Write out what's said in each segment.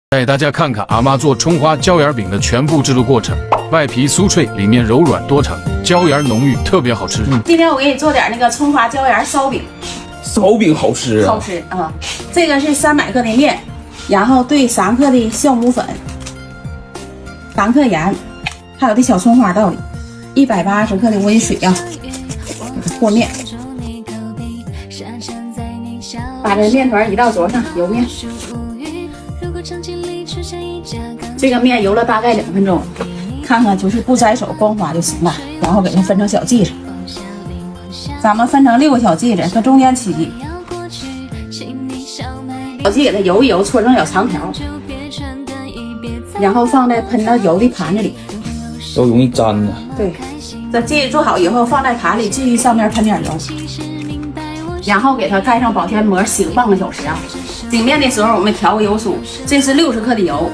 带大家看看阿妈做葱花椒盐饼的全部制作过程。外皮酥脆，里面柔软多层，椒盐浓郁，特别好吃。今天我给你做点那个葱花椒盐烧饼。烧饼好吃啊！好吃啊！这个是300克的面，然后兑3克的酵母粉，3克盐，还有这小葱花到里，180克的温水啊，和面。把这面团移到桌上，揉面。这个面揉了大概2分钟，看看就是不摘手光滑就行了。然后给它分成小剂子，咱们分成6个小剂子，搁中间起剂。小剂给它揉一揉，搓成小长条，然后放在喷到油的盘子里，都容易粘呢。对，这剂子做好以后放在盘里，继续上面喷点油，然后给它盖上保鲜膜，醒半个小时啊。醒面的时候我们调个油酥，这是60克的油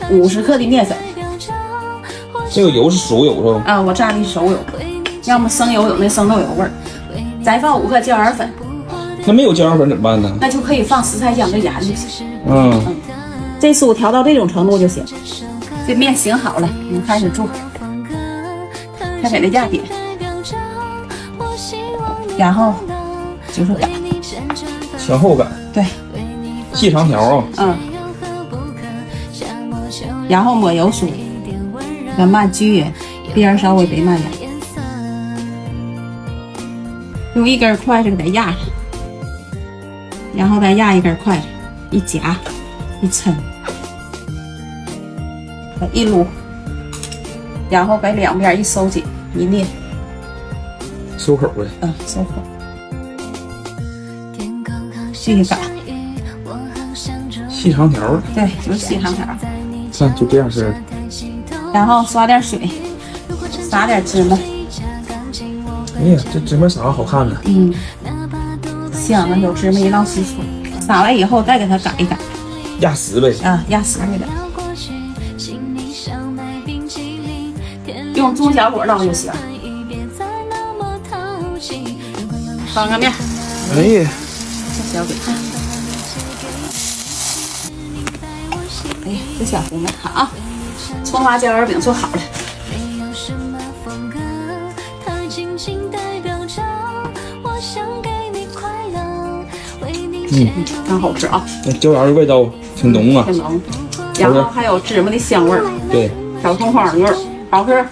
，50克的面粉。这个油是熟油是吧？啊，我蘸的是熟油，要么生油有那生豆油味儿。再放5克椒盐粉。那没有椒盐粉怎么办呢？那就可以放食材酱跟盐就行。这酥调到这种程度就行。这面醒好了，我们开始做，再给它压点，然后就是擀，前后擀，对，细长条啊。然后抹油酥，慢均匀，边稍微别慢点，用一根筷子给它压上，然后再压一根筷子，一夹一抻，一撸，然后给两边一收紧一捏，收口呗。收口，继续擀，细长条。对，就是细长条。看就这样式的。然后刷点水，撒点芝麻。哎呀，这芝麻撒好看呢。香啊，有芝麻一浪湿出。撒完以后再给它擀一擀，压实呗。压实一点。用中小火烙就行。翻个面。哎呀，这小饼。哎呀，这小红面好，葱花椒盐饼做好了。很好吃啊！那椒盐的味道挺浓啊，挺浓，然后还有芝麻的香味儿，对，小葱花的味儿，好吃。